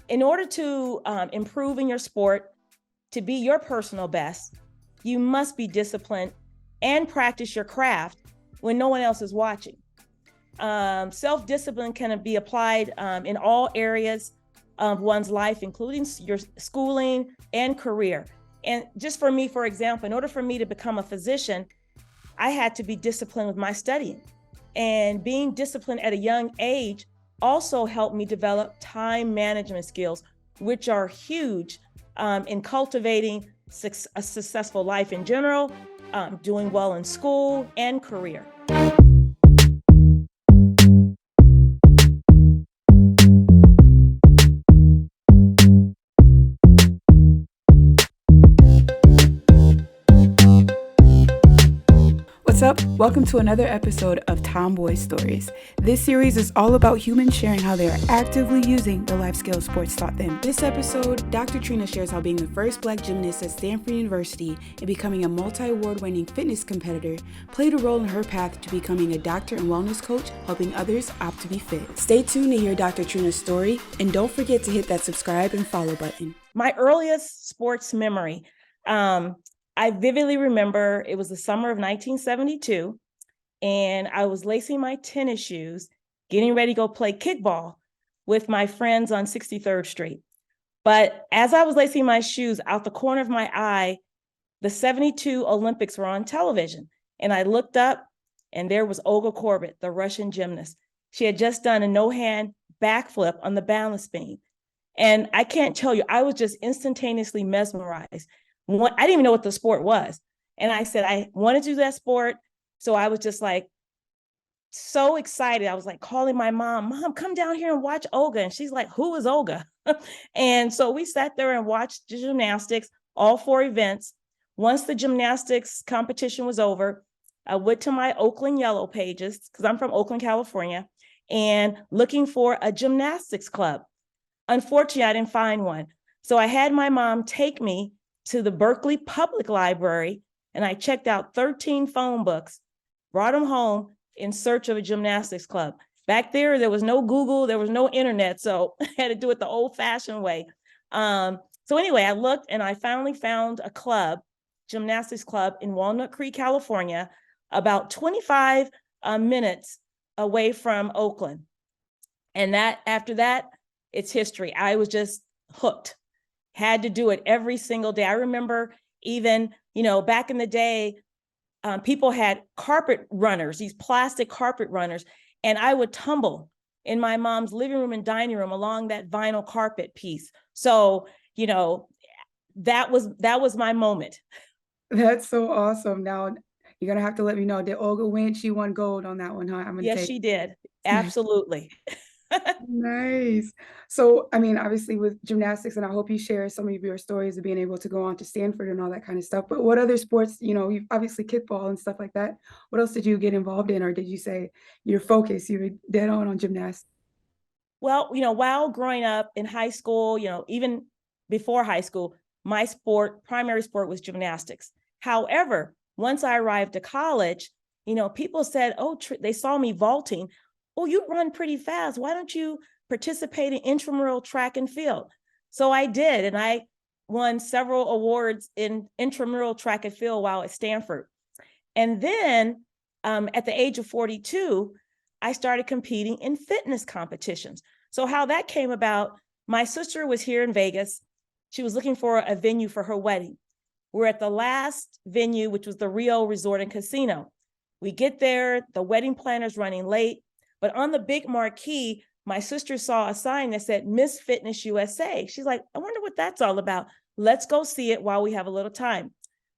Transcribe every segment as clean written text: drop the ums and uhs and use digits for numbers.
In order to improve in your sport, to be your personal best, you must be disciplined and practice your craft when no one else is watching. Self-discipline can be applied in all areas of one's life, including your schooling and career. And just for me, for example, in order for me to become a physician, I had to be disciplined with my studying. And being disciplined at a young age also helped me develop time management skills, which are huge in cultivating a successful life in general, doing well in school and career. What's up? Welcome to another episode of Tomboy Stories. This series is all about humans sharing how they are actively using the life skills sports taught them. This episode, Dr. Trina shares how being the first Black gymnast at Stanford University and becoming a multi-award winning fitness competitor played a role in her path to becoming a doctor and wellness coach, helping others opt to be fit. Stay tuned to hear Dr. Trina's story, and don't forget to hit that subscribe and follow button. My earliest sports memory, I vividly remember it was the summer of 1972, and I was lacing my tennis shoes, getting ready to go play kickball with my friends on 63rd Street. But as I was lacing my shoes, out the corner of my eye, the 72 Olympics were on television. And I looked up, and there was Olga Korbut, the Russian gymnast. She had just done a no-hand backflip on the balance beam. And I can't tell you, I was just instantaneously mesmerized. I didn't even know what the sport was. And I said, I wanted to do that sport. So I was just like, so excited. I was like calling my mom, come down here and watch Olga. And she's like, who is Olga? And so we sat there and watched the gymnastics, all four events. Once the gymnastics competition was over, I went to my Oakland Yellow Pages, because I'm from Oakland, California, and looking for a gymnastics club. Unfortunately, I didn't find one. So I had my mom take me to the Berkeley Public Library, and I checked out 13 phone books, brought them home in search of a gymnastics club. Back there was no Google, there was no internet, so I had to do it the old-fashioned way. So anyway, I looked, and I finally found a club, gymnastics club in Walnut Creek, California, about 25 minutes away from Oakland. And after that, it's history. I was just hooked. Had to do it every single day. I remember even, back in the day, people had carpet runners, these plastic carpet runners, and I would tumble in my mom's living room and dining room along that vinyl carpet piece. So, that was my moment. That's so awesome. Now, you're going to have to let me know, did Olga win? She won gold on that one, huh? Yes, she did. Absolutely. Nice. So, obviously with gymnastics, and I hope you share some of your stories of being able to go on to Stanford and all that kind of stuff. But what other sports, you've obviously kickball and stuff like that. What else did you get involved in? Or did you say your focus, you were dead on gymnastics? Well, while growing up in high school, even before high school, my primary sport was gymnastics. However, once I arrived to college, people said, they saw me vaulting. Oh, you run pretty fast. Why don't you participate in intramural track and field? So I did, and I won several awards in intramural track and field while at Stanford. And then at the age of 42, I started competing in fitness competitions. So how that came about, my sister was here in Vegas. She was looking for a venue for her wedding. We're at the last venue, which was the Rio Resort and Casino. We get there, the wedding planner's running late. But on the big marquee, my sister saw a sign that said Miss Fitness USA. She's like, I wonder what that's all about. Let's go see it while we have a little time.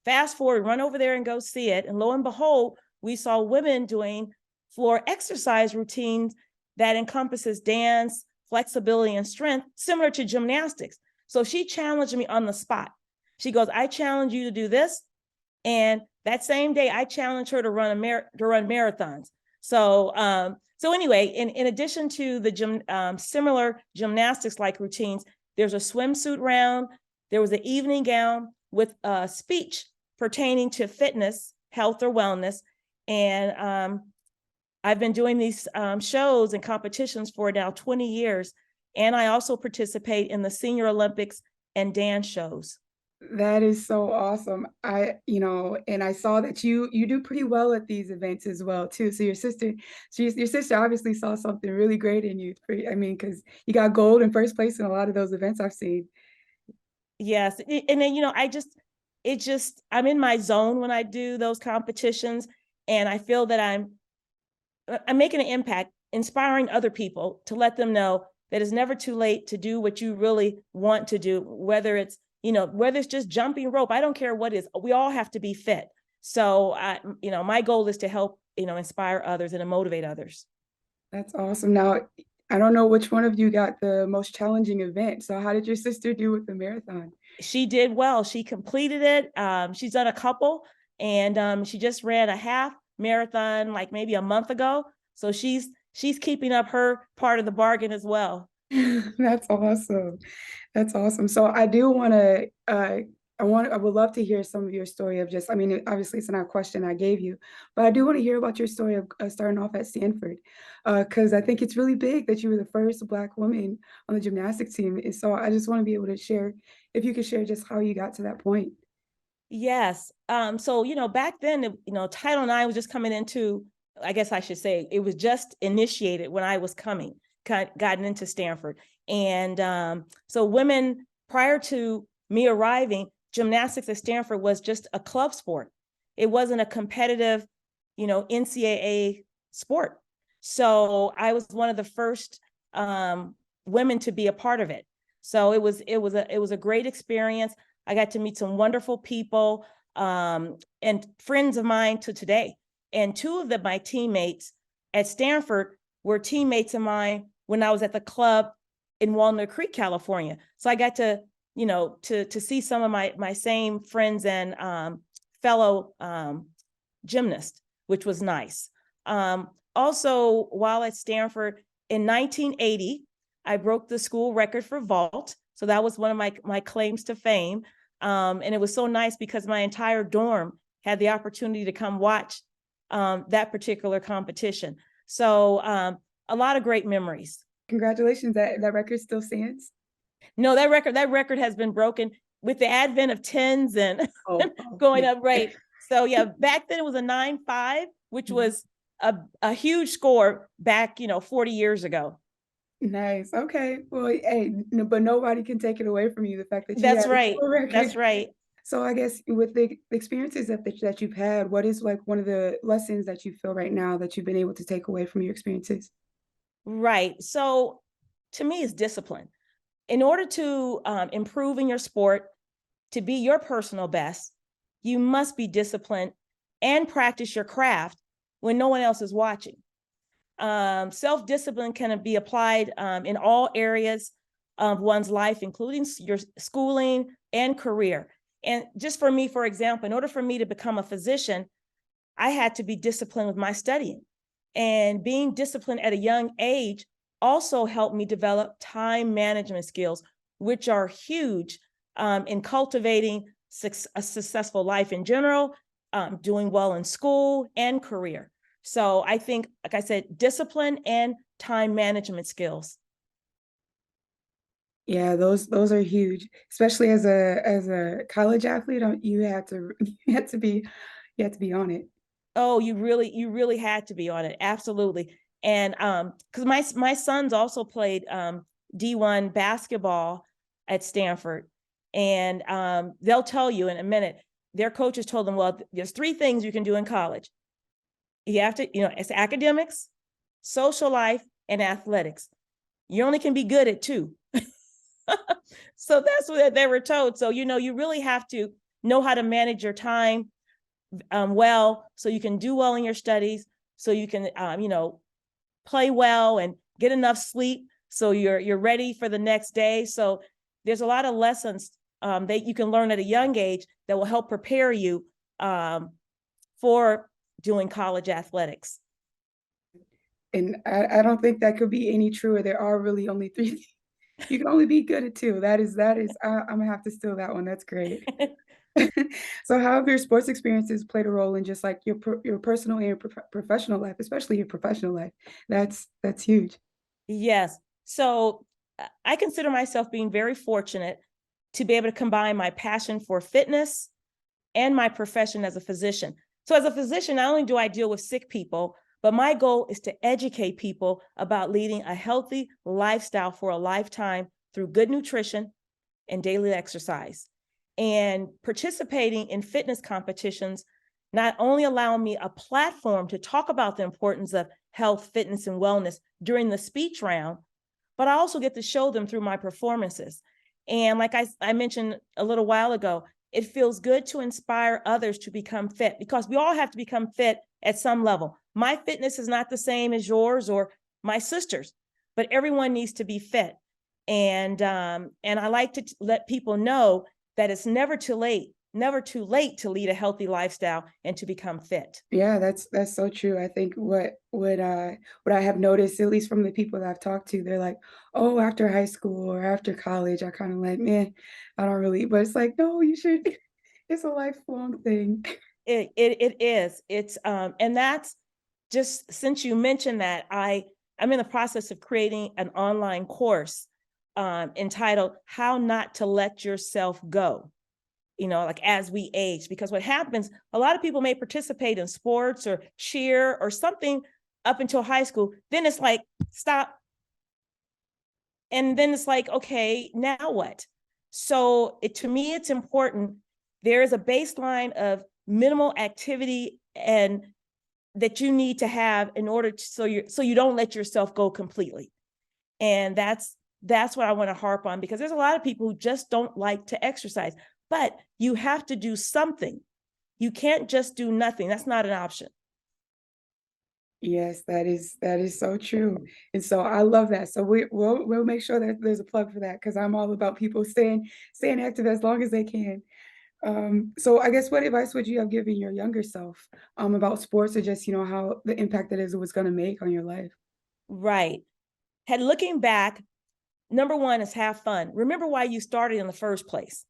Fast forward, run over there and go see it. And lo and behold, we saw women doing floor exercise routines that encompasses dance, flexibility, and strength, similar to gymnastics. So she challenged me on the spot. She goes, I challenge you to do this. And that same day, I challenged her to run marathons. So anyway, in addition to the similar gymnastics-like routines, there's a swimsuit round. There was an evening gown with a speech pertaining to fitness, health, or wellness. And I've been doing these shows and competitions for now 20 years. And I also participate in the Senior Olympics and dance shows. That is so awesome. And I saw that you do pretty well at these events as well too. So your sister obviously saw something really great in you. I mean, because you got gold in first place in a lot of those events I've seen. Yes. And then, I'm in my zone when I do those competitions. And I feel that I'm making an impact, inspiring other people to let them know that it's never too late to do what you really want to do, whether it's just jumping rope. I don't care what it is. We all have to be fit. So my goal is to help, inspire others and to motivate others. That's awesome. Now, I don't know which one of you got the most challenging event. So how did your sister do with the marathon? She did well. She completed it. She's done a couple, and she just ran a half marathon like maybe a month ago. So she's keeping up her part of the bargain as well. That's awesome. That's awesome. So I do want to, I would love to hear some of your story of just, I mean, obviously it's not a question I gave you, but I do want to hear about your story of starting off at Stanford, because I think it's really big that you were the first Black woman on the gymnastics team. And so I just want to be able to share, if you could share just how you got to that point. Yes. So, back then, Title IX was just coming into, I guess I should say, it was just initiated when I was gotten into Stanford. And so women, prior to me arriving, gymnastics at Stanford was just a club sport. It wasn't a competitive, NCAA sport. So I was one of the first women to be a part of it. So it was a great experience. I got to meet some wonderful people and friends of mine to today. And two of my teammates at Stanford were teammates of mine when I was at the club in Walnut Creek, California. So I got to, to see some of my same friends and fellow gymnasts, which was nice. Also, while at Stanford in 1980, I broke the school record for vault. So that was one of my claims to fame. And it was so nice because my entire dorm had the opportunity to come watch that particular competition. So a lot of great memories. Congratulations, that record still stands? No, that record has been broken with the advent of tens and going yeah. up, right? So yeah, back then it was a 9.5, which was a huge score back, 40 years ago. Nice. Okay. Well, hey, but nobody can take it away from you, the fact that you That's had a right. school record. That's right. So I guess with the experiences that you've had, what is like one of the lessons that you feel right now that you've been able to take away from your experiences? Right. So to me, it's discipline. In order to improve in your sport, to be your personal best, you must be disciplined and practice your craft when no one else is watching. Self-discipline can be applied in all areas of one's life, including your schooling and career. And just for me, for example, in order for me to become a physician, I had to be disciplined with my studying. And being disciplined at a young age also helped me develop time management skills, which are huge in cultivating a successful life in general, doing well in school and career. So I think, like I said, discipline and time management skills. Yeah, those are huge, especially as a college athlete. You had to you had to be on it. Oh, you really had to be on it. Absolutely. And because my sons also played D1 basketball at Stanford. And they'll tell you in a minute, their coaches told them, well, there's three things you can do in college. You have to, it's academics, social life, and athletics. You only can be good at two. So that's what they were told. So, you really have to know how to manage your time well, so you can do well in your studies, so you can, play well and get enough sleep, so you're ready for the next day. So there's a lot of lessons that you can learn at a young age that will help prepare you for doing college athletics. And I don't think that could be any truer. There are really only three. You can only be good at two. I'm gonna have to steal that one. That's great. So how have your sports experiences played a role in just like your personal and your professional life, especially your professional life? That's huge. Yes. So I consider myself being very fortunate to be able to combine my passion for fitness and my profession as a physician. So as a physician, not only do I deal with sick people, but my goal is to educate people about leading a healthy lifestyle for a lifetime through good nutrition and daily exercise. And participating in fitness competitions not only allow me a platform to talk about the importance of health, fitness, and wellness during the speech round, but I also get to show them through my performances. And like I mentioned a little while ago, it feels good to inspire others to become fit, because we all have to become fit at some level. My fitness is not the same as yours or my sister's, but everyone needs to be fit. And I like to let people know that it's never too late to lead a healthy lifestyle and to become fit. Yeah, that's so true. I think what I have noticed, at least from the people that I've talked to, they're like, "Oh, after high school or after college, I kind of like, man, I don't really." But it's like, no, you should. It's a lifelong thing. It is. It's and that's just, since you mentioned that, I'm in the process of creating an online course entitled "How Not to Let Yourself Go." Like as we age, because what happens, a lot of people may participate in sports or cheer or something up until high school. Then it's like, stop. And then it's like, okay, now what? So to me, it's important. There is a baseline of minimal activity and that you need to have in order to, so you don't let yourself go completely. And that's what I want to harp on, because there's a lot of people who just don't like to exercise, but you have to do something. You can't just do nothing. That's not an option. Yes, that is so true. And so I love that. So we'll make sure that there's a plug for that, because I'm all about people staying active as long as they can. So I guess what advice would you have given your younger self about sports, or just how the impact that is it was going to make on your life? Right. Looking back, number one is have fun. Remember why you started in the first place,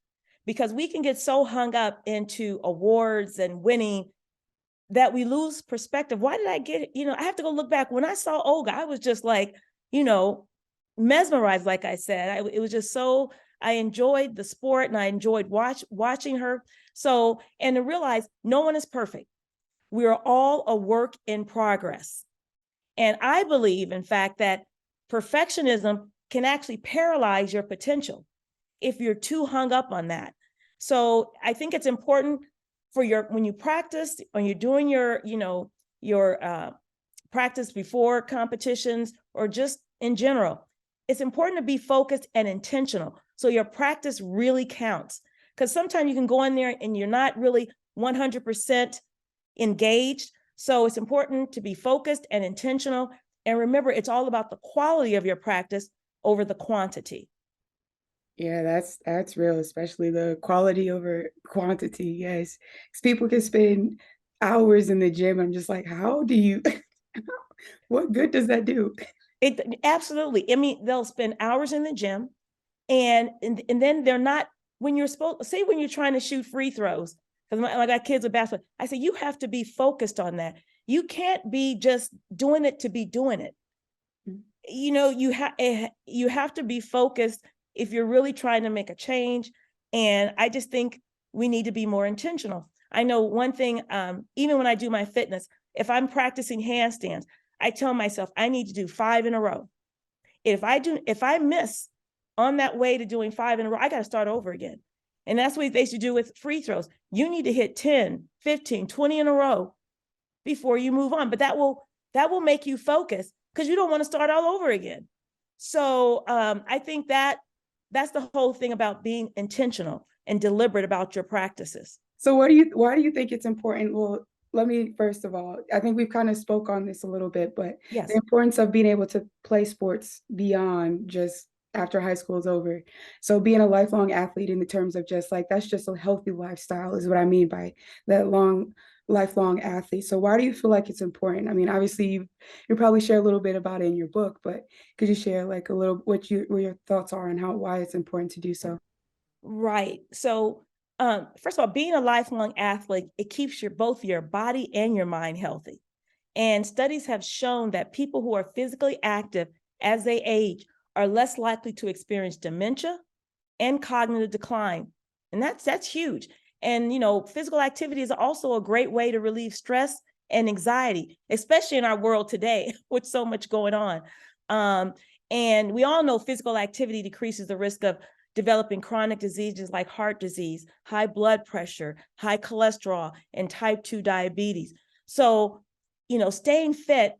because we can get so hung up into awards and winning that we lose perspective. Why did I get it? I have to go look back. When I saw Olga, I was just like, mesmerized. Like I said, it was just so, I enjoyed the sport and I enjoyed watching her. So, and to realize no one is perfect. We are all a work in progress. And I believe, in fact, that perfectionism can actually paralyze your potential if you're too hung up on that. So I think it's important for when you practice, when you're doing your practice before competitions or just in general, it's important to be focused and intentional. So your practice really counts, because sometimes you can go in there and you're not really 100% engaged. So it's important to be focused and intentional. And remember, it's all about the quality of your practice over the quantity. Yeah, that's real, especially the quality over quantity. Yes, because people can spend hours in the gym. I'm just like, how do you? What good does that do? It absolutely. I mean, they'll spend hours in the gym, and then they're not, when you're supposed, say when you're trying to shoot free throws, because I got kids with basketball. I say you have to be focused on that. You can't be just doing it to be doing it. You have to be focused if you're really trying to make a change. And I just think we need to be more intentional. I know one thing, even when I do my fitness, if I'm practicing handstands, I tell myself I need to do 5 in a row. If I miss on that way to doing 5 in a row, I got to start over again. And that's what they should do with free throws. You need to hit 10, 15, 20 in a row before you move on. But that will make you focus, because you don't want to start all over again. So I think that's the whole thing about being intentional and deliberate about your practices. So why do you think it's important? Well, let me first of all, I think we've kind of spoke on this a little bit, but the Yes. importance of being able to play sports beyond just after high school is over. So being a lifelong athlete in the terms of just like that's just a healthy lifestyle is what I mean by that lifelong athlete. So why do you feel like it's important? I mean, obviously you probably share a little bit about it in your book, but could you share like a little what your thoughts are and why it's important to do so? Right. So first of all, being a lifelong athlete, it keeps both your body and your mind healthy. And studies have shown that people who are physically active as they age are less likely to experience dementia and cognitive decline. And that's huge. And, physical activity is also a great way to relieve stress and anxiety, especially in our world today with so much going on. And we all know physical activity decreases the risk of developing chronic diseases like heart disease, high blood pressure, high cholesterol, and type 2 diabetes. So, staying fit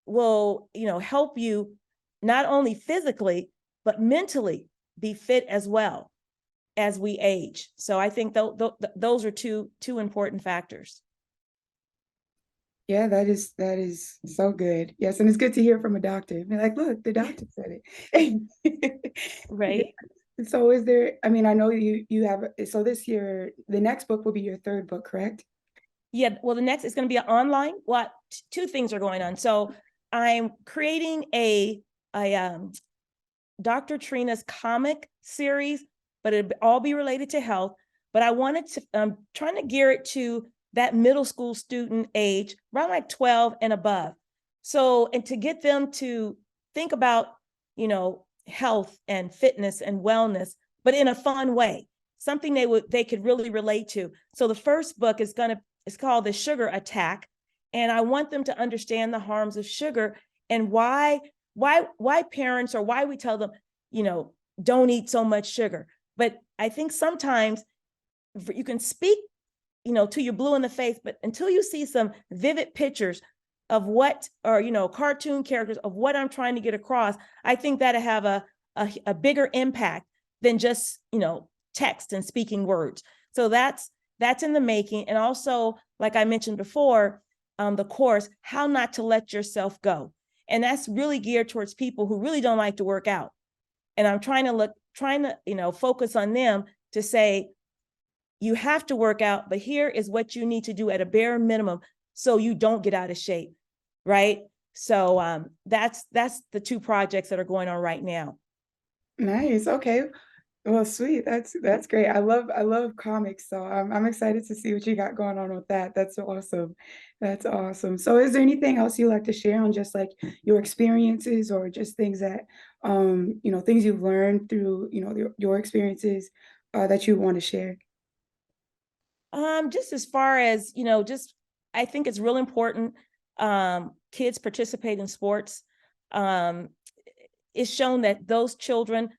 will, help you not only physically, but mentally be fit as well as we age. So I think those are two important factors. Yeah, that is so good. Yes, and it's good to hear from a doctor. Be like, look, the doctor said it. Yeah. Right. So is there, I mean, I know you have, so this year, the next book will be your third book, correct? Yeah. Well, the next is going to be an online. Well, two things are going on. So I'm creating a Dr. Trina's comic series, but it'll all be related to health. But I wanted to, I'm trying to gear it to that middle school student age, around like 12 and above. So, and to get them to think about, health and fitness and wellness, but in a fun way, something they could really relate to. So the first book it's called The Sugar Attack. And I want them to understand the harms of sugar and why parents, or why we tell them, don't eat so much sugar. But I think sometimes you can speak, to your blue in the face, but until you see some vivid pictures of what, or, cartoon characters of what I'm trying to get across, I think that'll have a bigger impact than just, text and speaking words. So that's in the making. And also, like I mentioned before, the course, How Not to Let Yourself Go. And that's really geared towards people who really don't like to work out. And I'm trying to focus on them to say, you have to work out, but here is what you need to do at a bare minimum so you don't get out of shape, right? So that's the two projects that are going on right now. Nice. Okay. Well, sweet. That's great. I love comics, so I'm excited to see what you got going on with that. That's awesome. That's awesome. So is there anything else you'd like to share on just like your experiences or just things that things you've learned through, your experiences that you want to share? Just as far as, just I think it's real important kids participate in sports. Um, it's shown that those children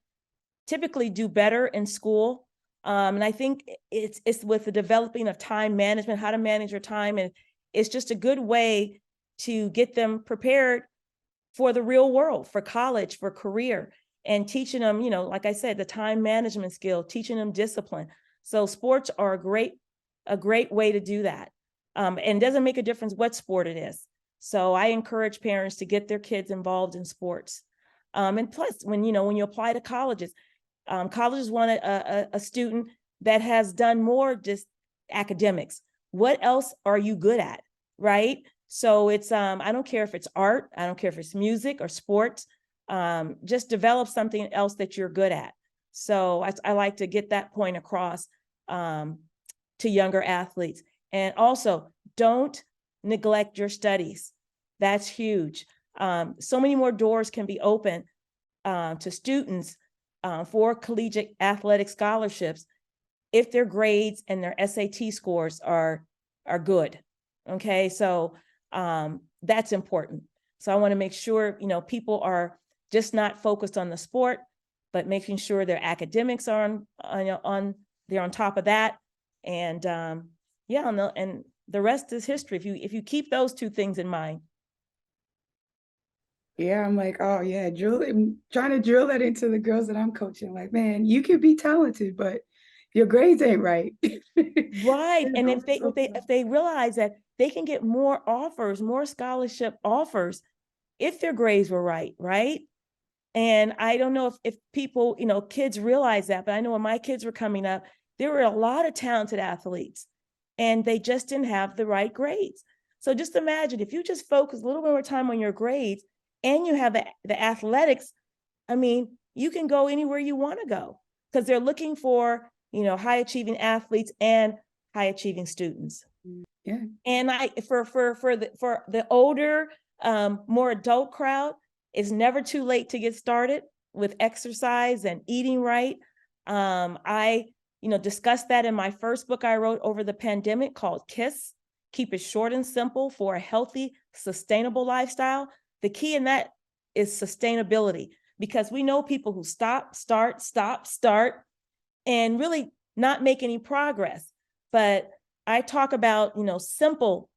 typically do better in school. And I think it's with the developing of time management, how to manage your time. And it's just a good way to get them prepared for the real world, for college, for career, and teaching them, like I said, the time management skill, teaching them discipline. So sports are a great way to do that. And it doesn't make a difference what sport it is. So I encourage parents to get their kids involved in sports. And plus, when you apply to colleges, colleges want a student that has done more just academics. What else are you good at, right? So it's I don't care if it's art, I don't care if it's music or sports. Just develop something else that you're good at. So I like to get that point across to younger athletes. And also, don't neglect your studies. That's huge. So many more doors can be open to students for collegiate athletic scholarships if their grades and their SAT scores are good. Okay, so that's important. So I want to make sure people are just not focused on the sport, but making sure their academics are they're on top of that. And and the rest is history if you keep those two things in mind. Yeah, I'm like, oh yeah, I'm trying to drill that into the girls that I'm coaching. Like, man, you could be talented, but your grades ain't right. Right. And if they So, if they realize that they can get more offers, more scholarship offers if their grades were right, right? And I don't know if people, kids realize that, but I know when my kids were coming up, there were a lot of talented athletes and they just didn't have the right grades. So just imagine if you just focus a little bit more time on your grades and you have the athletics, I mean, you can go anywhere you want to go because they're looking for, high achieving athletes and high achieving students. yeah. And for the older, more adult crowd, it's never too late to get started. with exercise and eating right. I discussed that in my first book I wrote over the pandemic called KISS, Keep It Short and Simple for a Healthy, Sustainable Lifestyle. The key in that is sustainability, because we know people who stop, start, and really not make any progress. But I talk about, simple,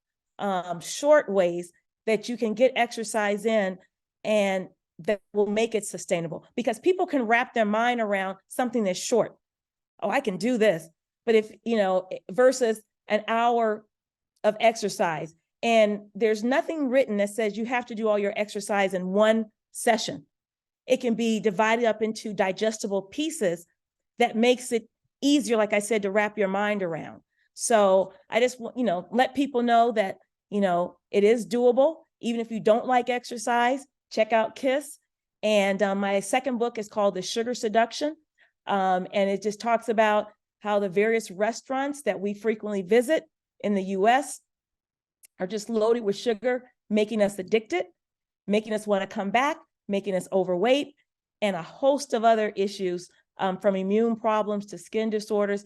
short ways that you can get exercise in and that will make it sustainable, because people can wrap their mind around something that's short. Oh, I can do this. But if, versus an hour of exercise, and there's nothing written that says you have to do all your exercise in one session. It can be divided up into digestible pieces that makes it easier, like I said, to wrap your mind around. So I just want, let people know that, it is doable. Even if you don't like exercise, check out KISS. And my second book is called The Sugar Seduction. And it just talks about how the various restaurants that we frequently visit in the US are just loaded with sugar, making us addicted, making us want to come back, making us overweight, and a host of other issues, from immune problems to skin disorders.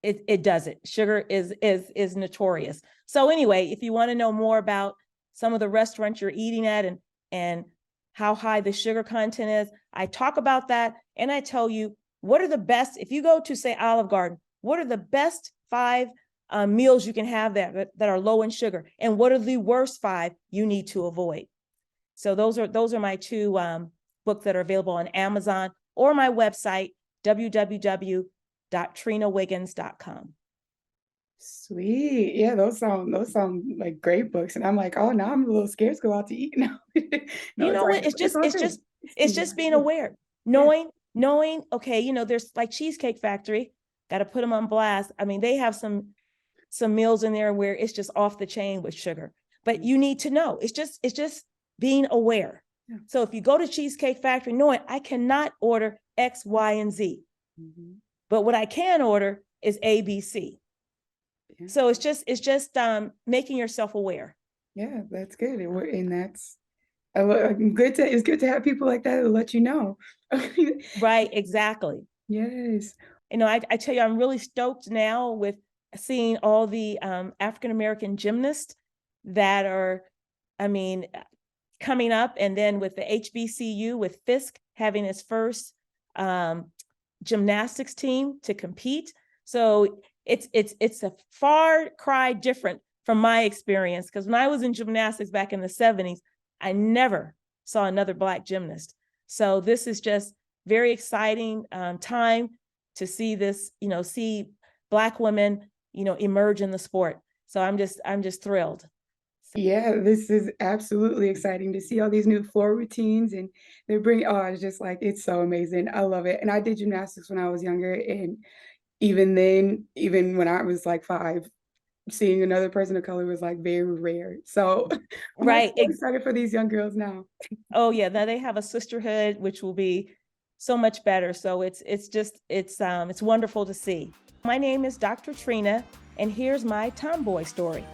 It does it. Sugar is notorious. So anyway, if you want to know more about some of the restaurants you're eating at and how high the sugar content is, I talk about that, and I tell you what are the best. If you go to, say, Olive Garden, what are the best 5 meals you can have that are low in sugar, and what are the worst 5 you need to avoid? So those are my 2 books that are available on Amazon or my website, www.trinawiggins.com. Sweet. Yeah, those sound like great books. And I'm like, oh, now I'm a little scared to go out to eat now. No, You know what? It's just being aware, knowing, okay, there's like Cheesecake Factory, got to put them on blast. I mean, they have some meals in there where it's just off the chain with sugar, but you need to know. It's just being aware. Yeah. So if you go to Cheesecake Factory, knowing I cannot order X, Y, and Z, but what I can order is A, B, C. Yeah. So it's just making yourself aware. Yeah, that's good. And that's good it's good to have people like that to let you know. Right, exactly. Yes. I tell you, I'm really stoked now with seeing all the African-American gymnasts that are, coming up, and then with the HBCU, with Fisk having its first gymnastics team to compete. So it's a far cry different from my experience, because when I was in gymnastics back in the 70s, I never saw another Black gymnast. So this is just very exciting time to see this, see Black women, emerge in the sport. So I'm just thrilled. Yeah, this is absolutely exciting to see all these new floor routines, and they're bringing, it's just like, it's so amazing. I love it. And I did gymnastics when I was younger, and even then, even when I was like 5, seeing another person of color was like very rare. So I'm right, so excited for these young girls now. Oh yeah, now they have a sisterhood, which will be so much better. So it's wonderful to see. My name is Dr. Trina, and here's my tomboy story.